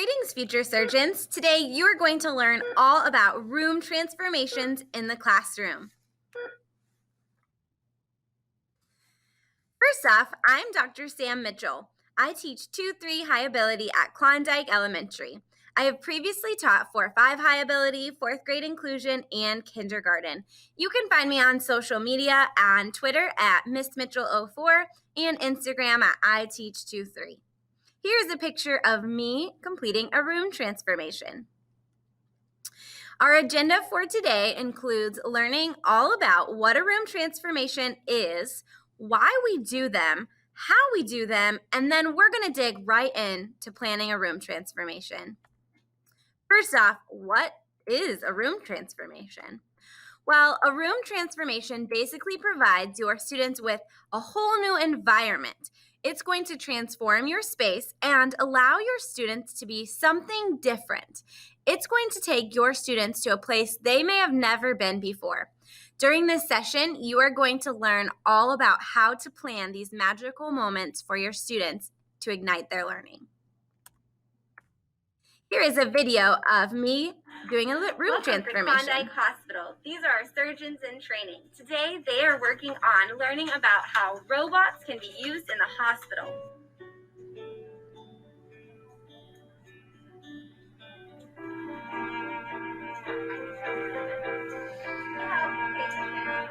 Greetings, future surgeons. Today you are going to learn all about room transformations in the classroom. First off, I'm Dr. Sam Mitchell. I teach 2-3 high ability at Klondike Elementary. I have previously taught 4-5 high ability, 4th grade inclusion, and kindergarten. You can find me on social media on Twitter at MissMitchell04 and Instagram at ITeach23. Here's a picture of me completing a room transformation. Our agenda for today includes learning all about what a room transformation is, why we do them, how we do them, and then we're going to dig right in to planning a room transformation. First off, what is a room transformation? Well, a room transformation basically provides your students with a whole new environment. It's going to transform your space and allow your students to be something different. It's going to take your students to a place they may have never been before. During this session, you are going to learn all about how to plan these magical moments for your students to ignite their learning. Here is a video of me doing a room transformation. Welcome to Klondike Hospital. These are our surgeons in training. Today, they are working on learning about how robots can be used in the hospital.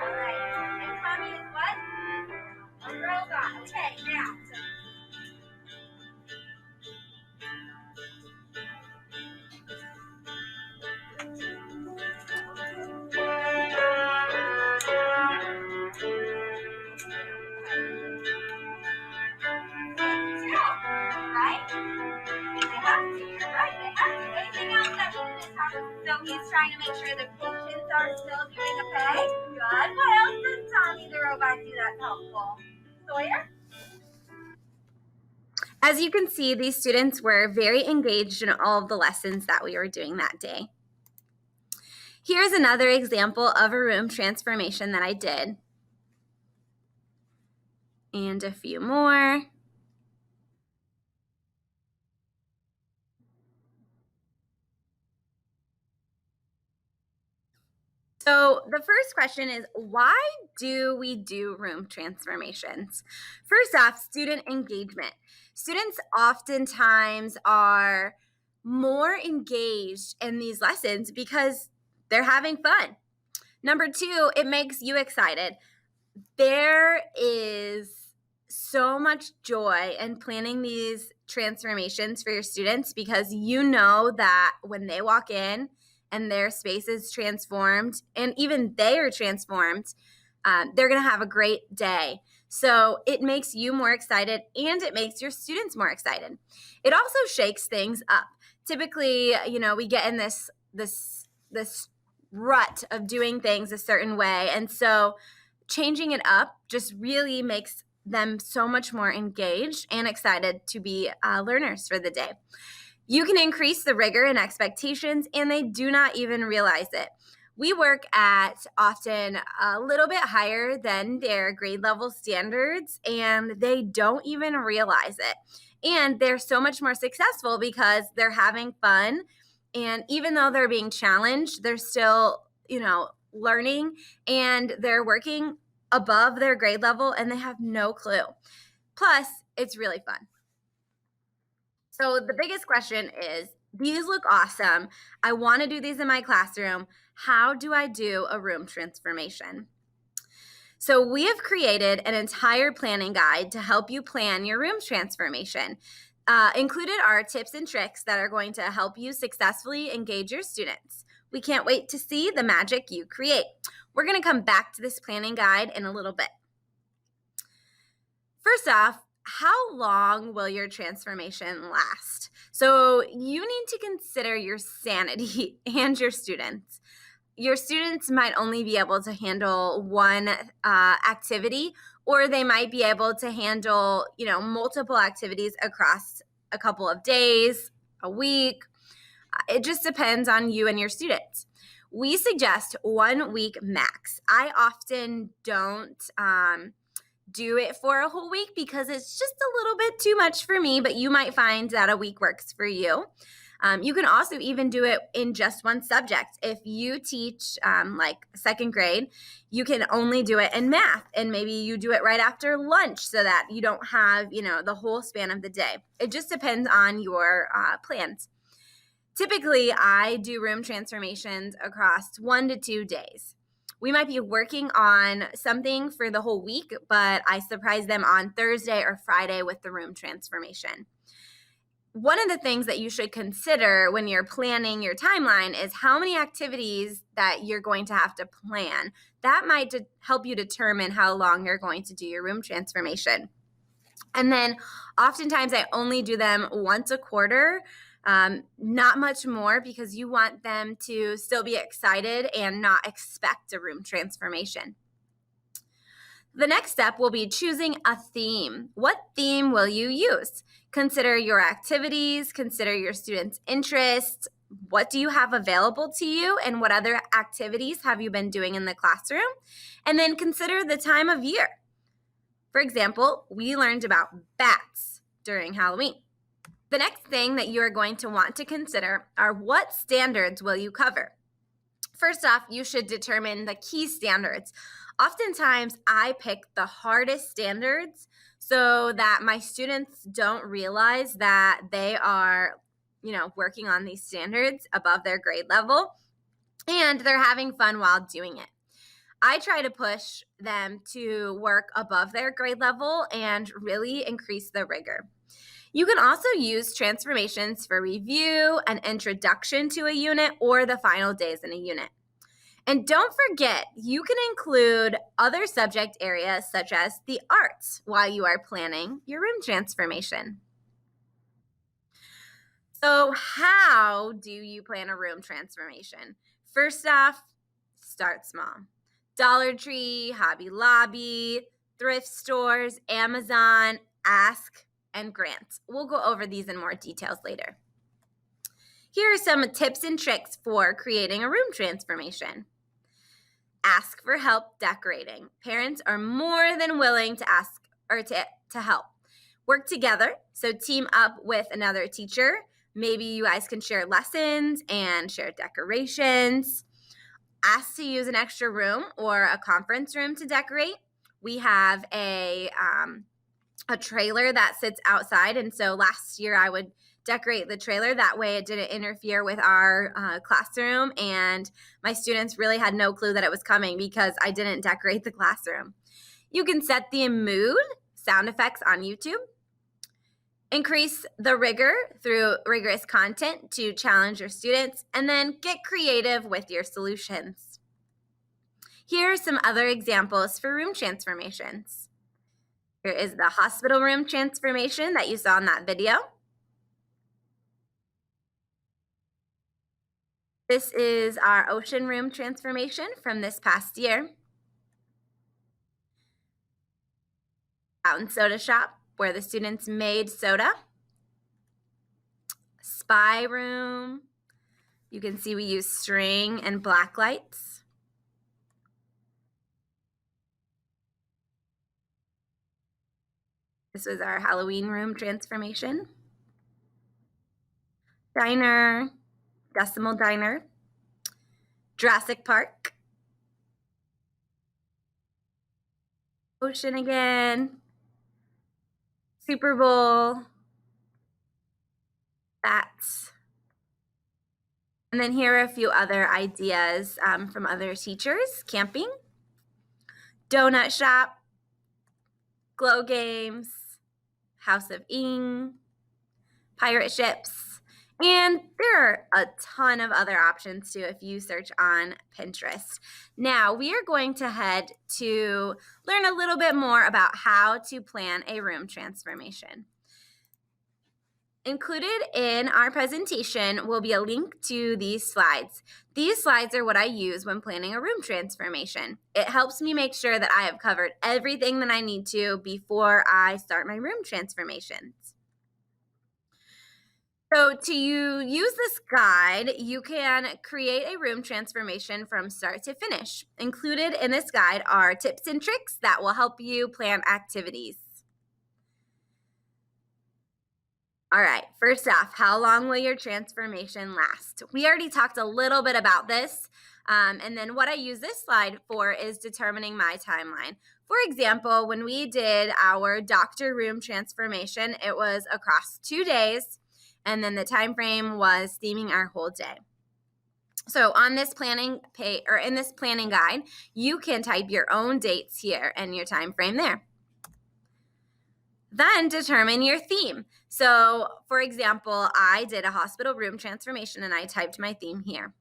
All right. And Tommy is what? A robot. Okay, now. So he's trying to make sure the patients are still doing okay. Good. What else does Tommy the robot do that's helpful? Sawyer? As you can see, these students were very engaged in all of the lessons that we were doing that day. Here's another example of a room transformation that I did. And a few more. So the first question is, why do we do room transformations? First off, student engagement. Students oftentimes are more engaged in these lessons because they're having fun. Number two, it makes you excited. There is so much joy in planning these transformations for your students because you know that when they walk in and their space is transformed and even they are transformed, they're going to have a great day. So it makes you more excited and it makes your students more excited. It also shakes things up. Typically, we get in this rut of doing things a certain way. And so changing it up just really makes them so much more engaged and excited to be learners for the day. You can increase the rigor and expectations, and they do not even realize it. We work at often a little bit higher than their grade level standards, and they don't even realize it. And they're so much more successful because they're having fun. And even though they're being challenged, they're still, learning, and they're working above their grade level, and they have no clue. Plus, it's really fun. So the biggest question is, these look awesome. I want to do these in my classroom. How do I do a room transformation? So we have created an entire planning guide to help you plan your room transformation. Included are tips and tricks that are going to help you successfully engage your students. We can't wait to see the magic you create. We're going to come back to this planning guide in a little bit. First off, how long will your transformation last? So you need to consider your sanity and your students. Your students might only be able to handle one activity, or they might be able to handle, multiple activities across a couple of days, a week. It just depends on you and your students. We suggest 1 week max. I often don't do it for a whole week because it's just a little bit too much for me, but you might find that a week works for you. You can also even do it in just one subject. If you teach like second grade, you can only do it in math, and maybe you do it right after lunch so that you don't have, the whole span of the day. It just depends on your plans. Typically, I do room transformations across 1 to 2 days. We might be working on something for the whole week, but I surprise them on Thursday or Friday with the room transformation. One of the things that you should consider when you're planning your timeline is how many activities that you're going to have to plan. That might help you determine how long you're going to do your room transformation. And then oftentimes I only do them once a quarter, not much more, because you want them to still be excited and not expect a room transformation. The next step will be choosing a theme. What theme will you use? Consider your activities, consider your students' interests. What do you have available to you, and what other activities have you been doing in the classroom? And then consider the time of year. For example, we learned about bats during Halloween. The next thing that you are going to want to consider are what standards will you cover? First off, you should determine the key standards. Oftentimes, I pick the hardest standards so that my students don't realize that they are, working on these standards above their grade level, and they're having fun while doing it. I try to push them to work above their grade level and really increase the rigor. You can also use transformations for review, an introduction to a unit, or the final days in a unit. And don't forget, you can include other subject areas such as the arts while you are planning your room transformation. So, how do you plan a room transformation? First off, start small. Dollar Tree, Hobby Lobby, thrift stores, Amazon, Ask, and Grant. We'll go over these in more details later. Here are some tips and tricks for creating a room transformation. Ask for help decorating. Parents are more than willing to ask or to help. Work together, so team up with another teacher. Maybe you guys can share lessons and share decorations. Ask to use an extra room or a conference room to decorate. We have a trailer that sits outside, and so last year I would decorate the trailer. That way it didn't interfere with our classroom, and my students really had no clue that it was coming because I didn't decorate the classroom. You can set the mood, sound effects on YouTube. Increase the rigor through rigorous content to challenge your students, and then get creative with your solutions. Here are some other examples for room transformations. Here is the hospital room transformation that you saw in that video. This is our ocean room transformation from this past year. Fountain soda shop where the students made soda. Spy room. You can see we use string and black lights. This was our Halloween room transformation. Diner, Decimal Diner, Jurassic Park, Ocean again, Super Bowl, Bats. And then here are a few other ideas from other teachers. Camping, Donut Shop, Glow Games, House of Ing, Pirate Ships, and there are a ton of other options too if you search on Pinterest. Now we are going to head to learn a little bit more about how to plan a room transformation. Included in our presentation will be a link to these slides. These slides are what I use when planning a room transformation. It helps me make sure that I have covered everything that I need to before I start my room transformations. So to use this guide, you can create a room transformation from start to finish. Included in this guide are tips and tricks that will help you plan activities. All right, first off, how long will your transformation last? We already talked a little bit about this. And then what I use this slide for is determining my timeline. For example, when we did our doctor room transformation, it was across 2 days, and then the time frame was theming our whole day. So on this planning pay or in this planning guide, you can type your own dates here and your time frame there. Then determine your theme. So, for example, I did a hospital room transformation and I typed my theme here.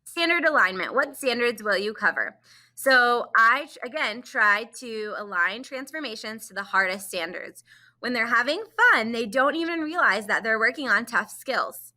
Standard alignment. What standards will you cover? So, I again tried to align transformations to the hardest standards. When they're having fun, they don't even realize that they're working on tough skills.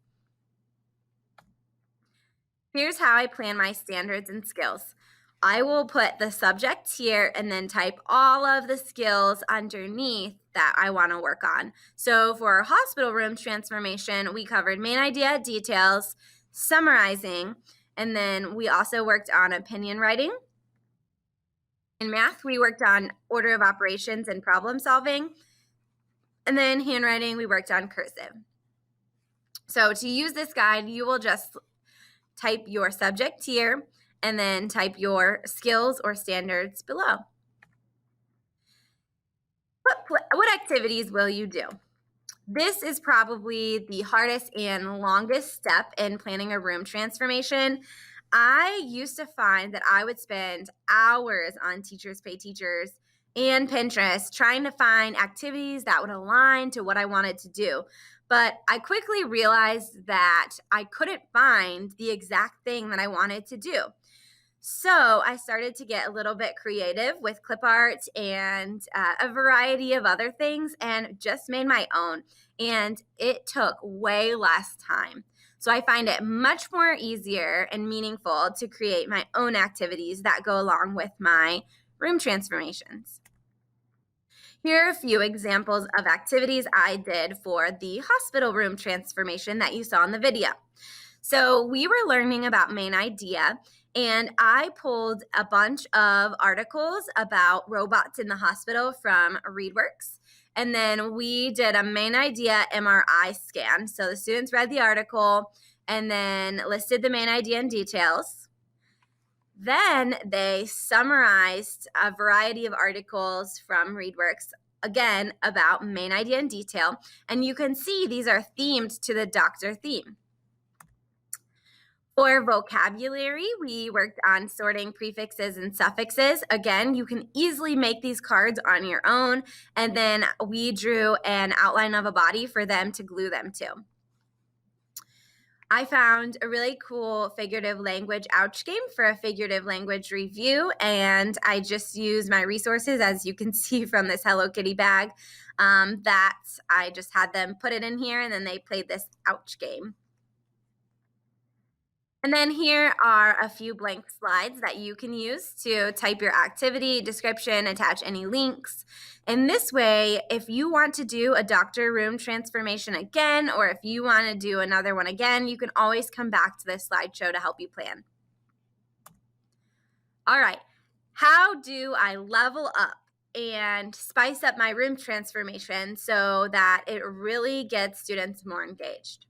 Here's how I plan my standards and skills. I will put the subject here and then type all of the skills underneath that I want to work on. So for our hospital room transformation, we covered main idea, details, summarizing, and then we also worked on opinion writing. In math, we worked on order of operations and problem solving. And then handwriting, we worked on cursive. So to use this guide, you will just type your subject here and then type your skills or standards below. What activities will you do? This is probably the hardest and longest step in planning a room transformation. I used to find that I would spend hours on Teachers Pay Teachers and Pinterest trying to find activities that would align to what I wanted to do. But I quickly realized that I couldn't find the exact thing that I wanted to do. So I started to get a little bit creative with clip art and a variety of other things and just made my own. And it took way less time. So I find it much more easier and meaningful to create my own activities that go along with my room transformations. Here are a few examples of activities I did for the hospital room transformation that you saw in the video. So we were learning about main idea, and I pulled a bunch of articles about robots in the hospital from ReadWorks. And then we did a main idea MRI scan. So the students read the article and then listed the main idea and details. Then they summarized a variety of articles from ReadWorks, again, about main idea and detail. And you can see these are themed to the doctor theme. For vocabulary, we worked on sorting prefixes and suffixes. Again, you can easily make these cards on your own. And then we drew an outline of a body for them to glue them to. I found a really cool figurative language ouch game for a figurative language review, and I just used my resources, as you can see from this Hello Kitty bag, that I just had them put it in here, and then they played this ouch game. And then here are a few blank slides that you can use to type your activity description, attach any links. And this way, if you want to do a doctor room transformation again, or if you want to do another one again, you can always come back to this slideshow to help you plan. All right, how do I level up and spice up my room transformation so that it really gets students more engaged?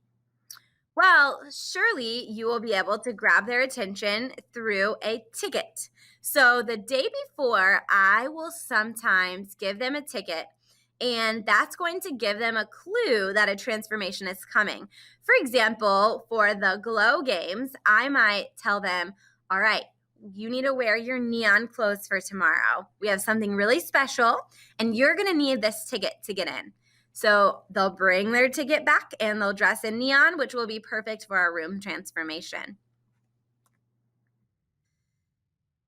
Well, surely you will be able to grab their attention through a ticket. So the day before, I will sometimes give them a ticket, and that's going to give them a clue that a transformation is coming. For example, for the glow games, I might tell them, all right, you need to wear your neon clothes for tomorrow. We have something really special, and you're going to need this ticket to get in. So they'll bring their ticket back and they'll dress in neon, which will be perfect for our room transformation.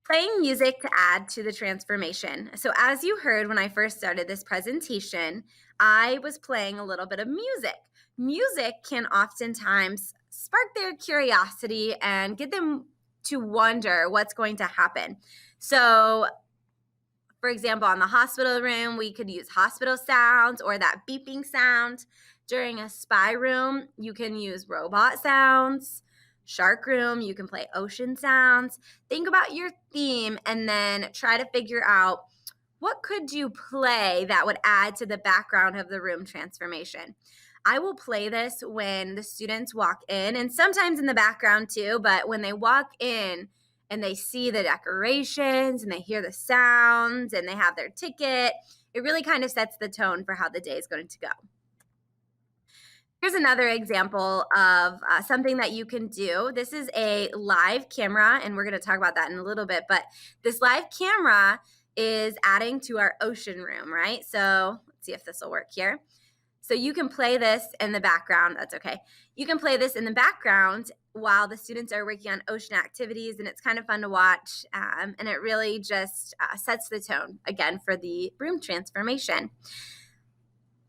Playing music to add to the transformation. So as you heard when I first started this presentation, I was playing a little bit of music. Music can oftentimes spark their curiosity and get them to wonder what's going to happen. So for example, on the hospital room, we could use hospital sounds or that beeping sound. During a spy room, you can use robot sounds. Shark room, you can play ocean sounds. Think about your theme and then try to figure out what could you play that would add to the background of the room transformation? I will play this when the students walk in and sometimes in the background too, but when they walk in and they see the decorations and they hear the sounds and they have their ticket, it really kind of sets the tone for how the day is going to go. Here's another example of something that you can do. This is a live camera, and we're going to talk about that in a little bit. But this live camera is adding to our ocean room, right? So let's see if this will work here. So you can play this in the background. That's okay. You can play this in the background while the students are working on ocean activities, and it's kind of fun to watch. And it really just sets the tone, again, for the room transformation.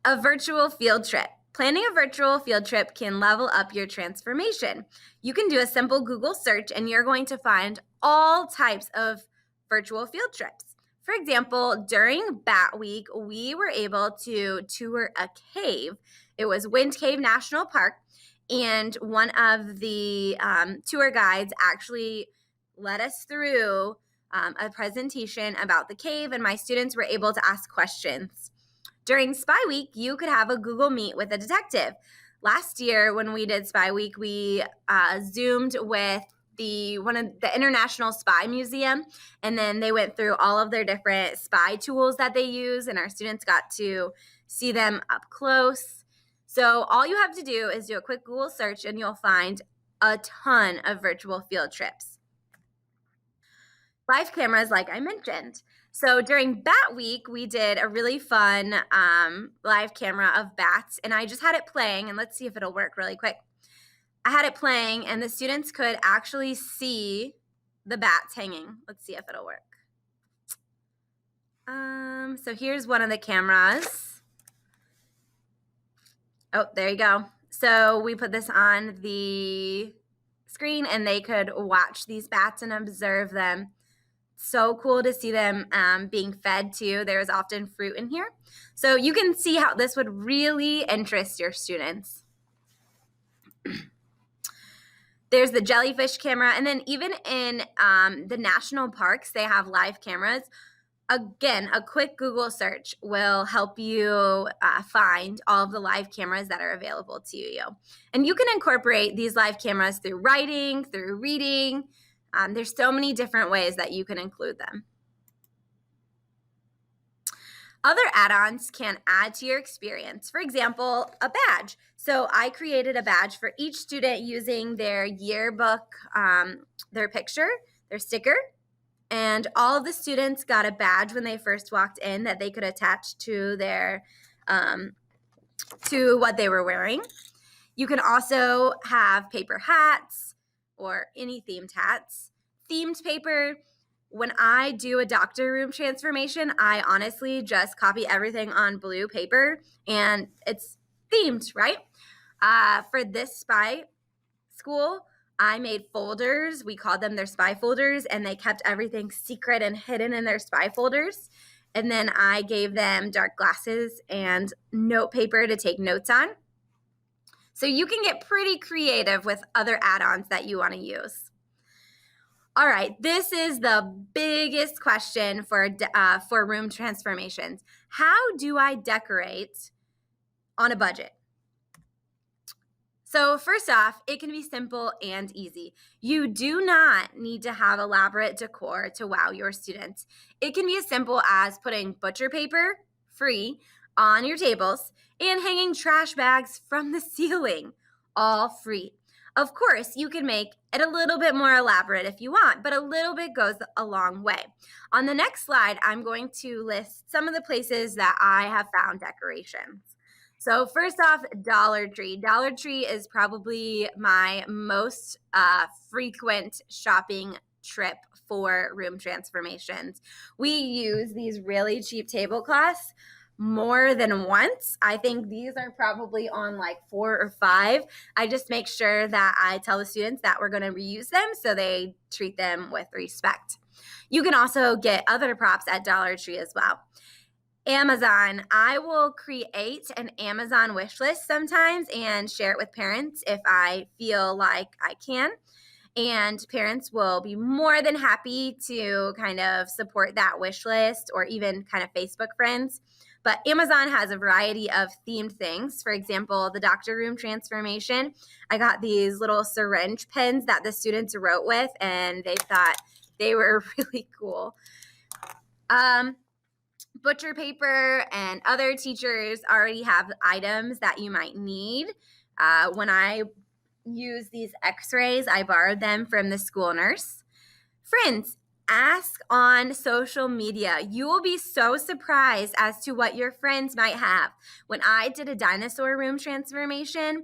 A virtual field trip. Planning a virtual field trip can level up your transformation. You can do a simple Google search and you're going to find all types of virtual field trips. For example, during Bat Week, we were able to tour a cave. It was Wind Cave National Park, and one of the tour guides actually led us through a presentation about the cave, and my students were able to ask questions. During Spy Week, you could have a Google Meet with a detective. Last year, when we did Spy Week, we Zoomed with the International Spy Museum, and then they went through all of their different spy tools that they use, and our students got to see them up close. So all you have to do is do a quick Google search, and you'll find a ton of virtual field trips. Live cameras, like I mentioned. So during Bat Week, we did a really fun live camera of bats, and I just had it playing, and let's see if it'll work really quick. I had it playing, and the students could actually see the bats hanging. Let's see if it'll work. So here's one of the cameras. Oh, there you go. So we put this on the screen, and they could watch these bats and observe them. So cool to see them being fed too. There's often fruit in here. So you can see how this would really interest your students. There's the jellyfish camera. And then even in the national parks, they have live cameras. Again, a quick Google search will help you find all of the live cameras that are available to you. And you can incorporate these live cameras through writing, through reading. There's so many different ways that you can include them. Other add-ons can add to your experience. For example, a badge. So I created a badge for each student using their yearbook, their picture, their sticker, and all of the students got a badge when they first walked in that they could attach to their to what they were wearing. You can also have paper hats or any themed hats. Themed paper. When I do a doctor room transformation, I honestly just copy everything on blue paper and it's themed, right? For this spy school, I made folders. We called them their spy folders, and they kept everything secret and hidden in their spy folders. And then I gave them dark glasses and note paper to take notes on. So you can get pretty creative with other add-ons that you want to use. All right, this is the biggest question for room transformations. How do I decorate on a budget? So first off, it can be simple and easy. You do not need to have elaborate decor to wow your students. It can be as simple as putting butcher paper, free, on your tables and hanging trash bags from the ceiling, all free. Of course, you can make it a little bit more elaborate if you want, but a little bit goes a long way. On the next slide, I'm going to list some of the places that I have found decorations. So first off, Dollar Tree. Dollar Tree is probably my most frequent shopping trip for room transformations. We use these really cheap tablecloths more than once. I think these are probably on like 4 or 5. I just make sure that I tell the students that we're going to reuse them so they treat them with respect. You can also get other props at Dollar Tree as well. Amazon. I will create an Amazon wish list sometimes and share it with parents if I feel like I can. And parents will be more than happy to kind of support that wish list or even kind of Facebook friends. But Amazon has a variety of themed things. For example, the doctor room transformation. I got these little syringe pens that the students wrote with, and they thought they were really cool. Butcher paper and other teachers already have items that you might need. When I use these x-rays, I borrowed them from the school nurse. Friends, ask on social media. You will be so surprised as to what your friends might have. When I did a dinosaur room transformation,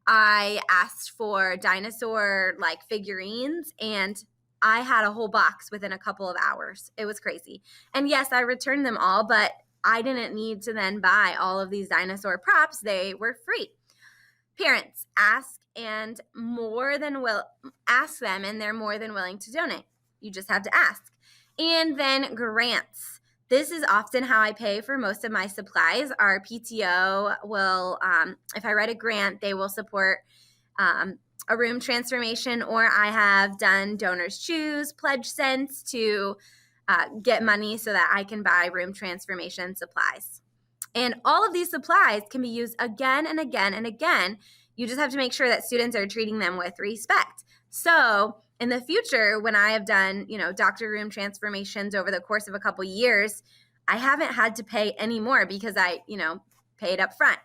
I asked for dinosaur like figurines, and I had a whole box within a couple of hours. It was crazy. And yes, I returned them all, but I didn't need to then buy all of these dinosaur props. They were free. Parents, ask and ask them, and they're more than willing to donate. You just have to ask. And then grants. This is often how I pay for most of my supplies. Our PTO will, if I write a grant, they will support a room transformation, or I have done Donors Choose, Pledge Cents to get money so that I can buy room transformation supplies. And all of these supplies can be used again and again and again. You just have to make sure that students are treating them with respect. So in the future, when I have done, doctor room transformations over the course of a couple years, I haven't had to pay any more because I, paid up front.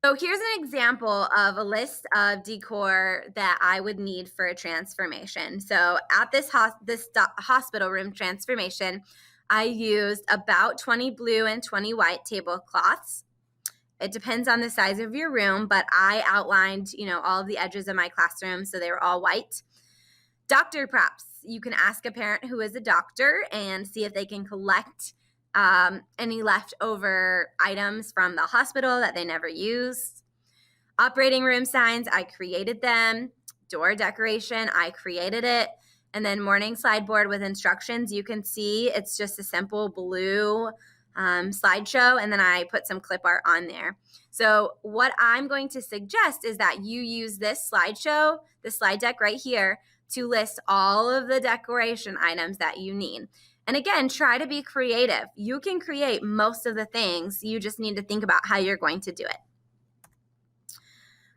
So here's an example of a list of decor that I would need for a transformation. So at this hospital room transformation, I used about 20 blue and 20 white tablecloths. It depends on the size of your room, but I outlined, all of the edges of my classroom, so they were all white. Doctor props. You can ask a parent who is a doctor and see if they can collect any leftover items from the hospital that they never used. Operating room signs, I created them. Door decoration, I created it. And then morning slide board with instructions. You can see it's just a simple blue slideshow, and then I put some clip art on there. So what I'm going to suggest is that you use this slideshow, the slide deck right here, to list all of the decoration items that you need. And again, try to be creative. You can create most of the things. You just need to think about how you're going to do it.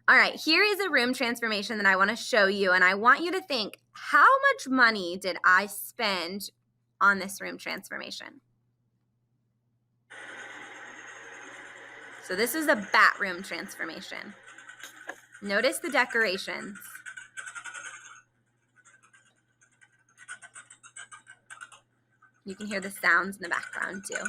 All right, here is a room transformation that I want to show you, and I want you to think, how much money did I spend on this room transformation? So this is a bat room transformation. Notice the decorations. You can hear the sounds in the background too.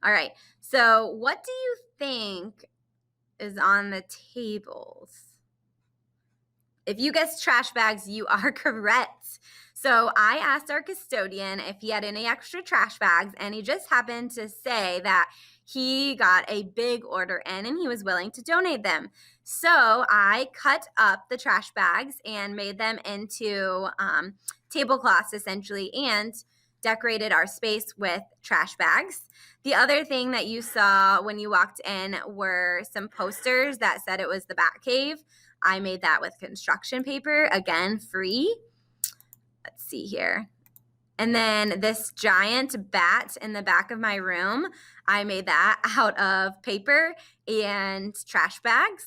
All right, so what do you think is on the tables? If you guessed trash bags, you are correct. So I asked our custodian if he had any extra trash bags, and he just happened to say that he got a big order in and he was willing to donate them. So I cut up the trash bags and made them into tablecloths essentially, and decorated our space with trash bags. The other thing that you saw when you walked in were some posters that said it was the Bat Cave. I made that with construction paper, again, free. Let's see here. And then this giant bat in the back of my room, I made that out of paper and trash bags.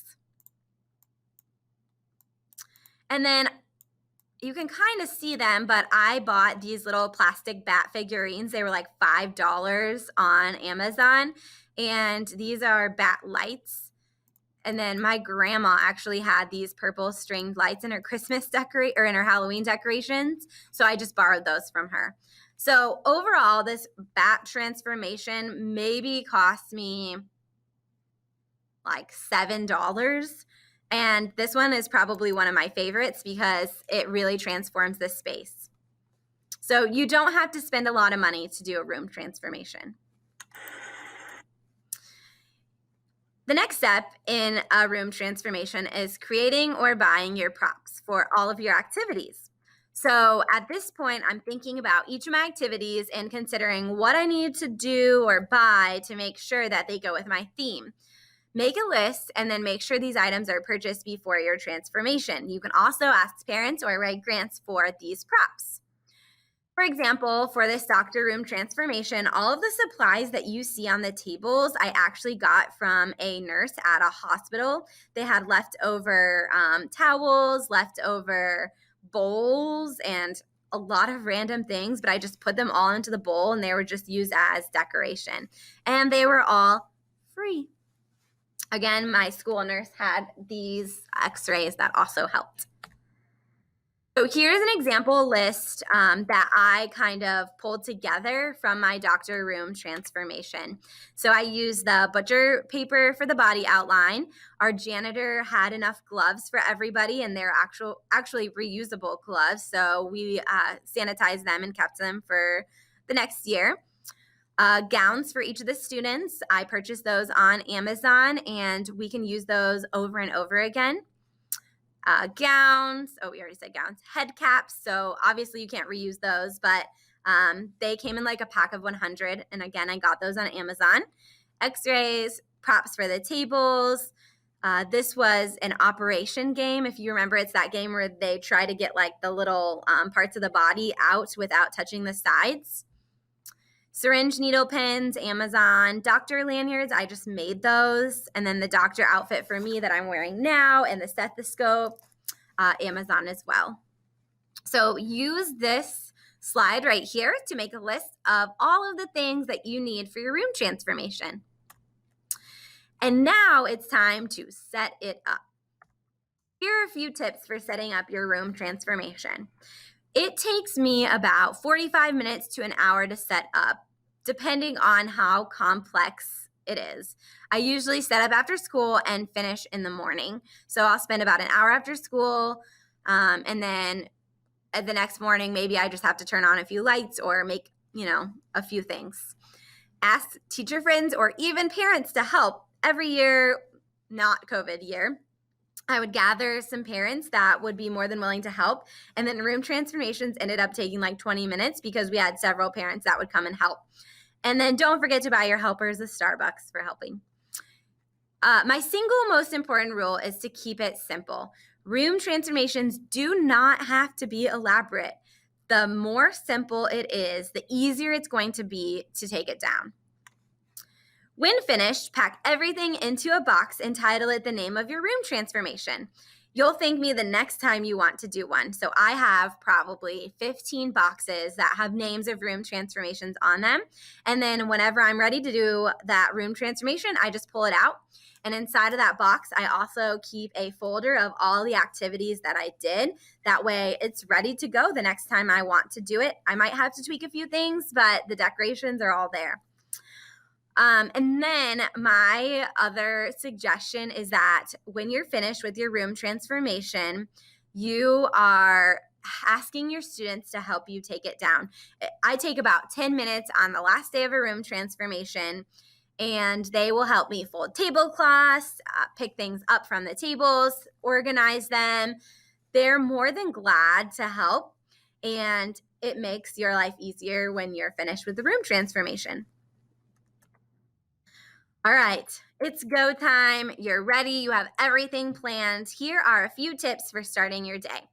And then you can kind of see them, but I bought these little plastic bat figurines. They were like $5 on Amazon. And these are bat lights. And then my grandma actually had these purple stringed lights in her Christmas or in her Halloween decorations. So I just borrowed those from her. So overall, this bat transformation maybe cost me like $7. And this one is probably one of my favorites because it really transforms this space. So you don't have to spend a lot of money to do a room transformation. The next step in a room transformation is creating or buying your props for all of your activities. So at this point, I'm thinking about each of my activities and considering what I need to do or buy to make sure that they go with my theme. Make a list and then make sure these items are purchased before your transformation. You can also ask parents or write grants for these props. For example, for this doctor room transformation, all of the supplies that you see on the tables, I actually got from a nurse at a hospital. They had leftover towels, leftover bowls, and a lot of random things, but I just put them all into the bowl and they were just used as decoration. And they were all free. Again, my school nurse had these x-rays that also helped. So here's an example list that I kind of pulled together from my doctor room transformation. So I used the butcher paper for the body outline. Our janitor had enough gloves for everybody, and they're actually reusable gloves. So we sanitized them and kept them for the next year. Gowns for each of the students. I purchased those on Amazon, and we can use those over and over again. Gowns. Oh, we already said gowns. Head caps. So obviously you can't reuse those, but they came in like a pack of 100. And again, I got those on Amazon. X-rays, props for the tables. This was an operation game. If you remember, it's that game where they try to get like the little parts of the body out without touching the sides. Syringe needle pins, Amazon. Doctor lanyards, I just made those. And then the doctor outfit for me that I'm wearing now and the stethoscope, Amazon as well. So use this slide right here to make a list of all of the things that you need for your room transformation. And now it's time to set it up. Here are a few tips for setting up your room transformation. It takes me about 45 minutes to an hour to set up, depending on how complex it is. I usually set up after school and finish in the morning. So I'll spend about an hour after school, and then the next morning, maybe I just have to turn on a few lights or make, a few things. Ask teacher friends or even parents to help. Every year, not COVID year, I would gather some parents that would be more than willing to help. And then room transformations ended up taking like 20 minutes because we had several parents that would come and help. And then don't forget to buy your helpers a Starbucks for helping. My single most important rule is to keep it simple. Room transformations do not have to be elaborate. The more simple it is, the easier it's going to be to take it down. When finished, pack everything into a box and title it the name of your room transformation. You'll thank me the next time you want to do one. So I have probably 15 boxes that have names of room transformations on them. And then whenever I'm ready to do that room transformation, I just pull it out. And inside of that box, I also keep a folder of all the activities that I did. That way it's ready to go the next time I want to do it. I might have to tweak a few things, but the decorations are all there. And then my other suggestion is that when you're finished with your room transformation, you are asking your students to help you take it down. I take about 10 minutes on the last day of a room transformation, and they will help me fold tablecloths, pick things up from the tables, organize them. They're more than glad to help, and it makes your life easier when you're finished with the room transformation. All right, it's go time. You're ready. You have everything planned. Here are a few tips for starting your day.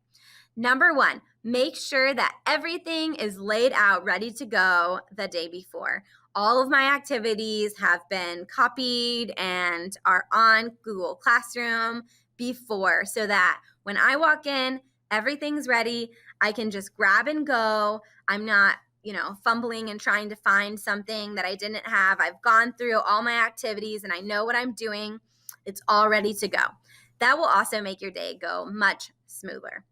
Number one, make sure that everything is laid out ready to go the day before. All of my activities have been copied and are on Google Classroom before, so that when I walk in, everything's ready. I can just grab and go. I'm not fumbling and trying to find something that I didn't have. I've gone through all my activities and I know what I'm doing. It's all ready to go. That will also make your day go much smoother.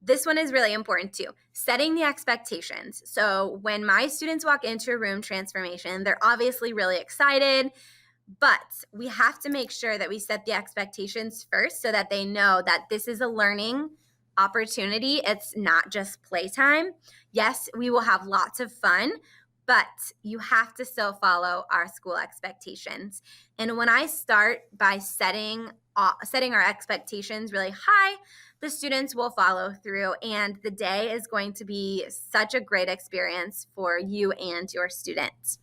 This one is really important too. Setting the expectations. So when my students walk into a room transformation, they're obviously really excited, but we have to make sure that we set the expectations first so that they know that this is a learning opportunity. It's not just playtime. Yes, we will have lots of fun, but you have to still follow our school expectations. And when I start by setting our expectations really high, the students will follow through, and the day is going to be such a great experience for you and your students.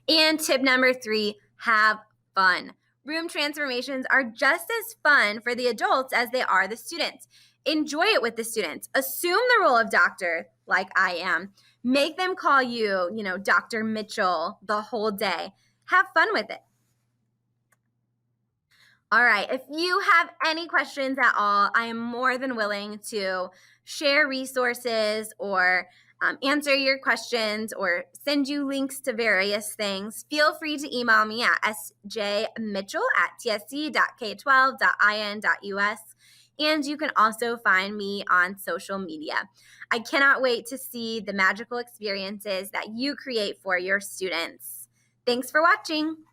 And tip number 3, have fun. Room transformations are just as fun for the adults as they are the students. Enjoy it with the students. Assume the role of doctor, like I am. Make them call you, Dr. Mitchell the whole day. Have fun with it. All right. If you have any questions at all, I am more than willing to share resources or answer your questions or send you links to various things. Feel free to email me at sjmitchell@tsc.k12.in.us. And you can also find me on social media. I cannot wait to see the magical experiences that you create for your students. Thanks for watching.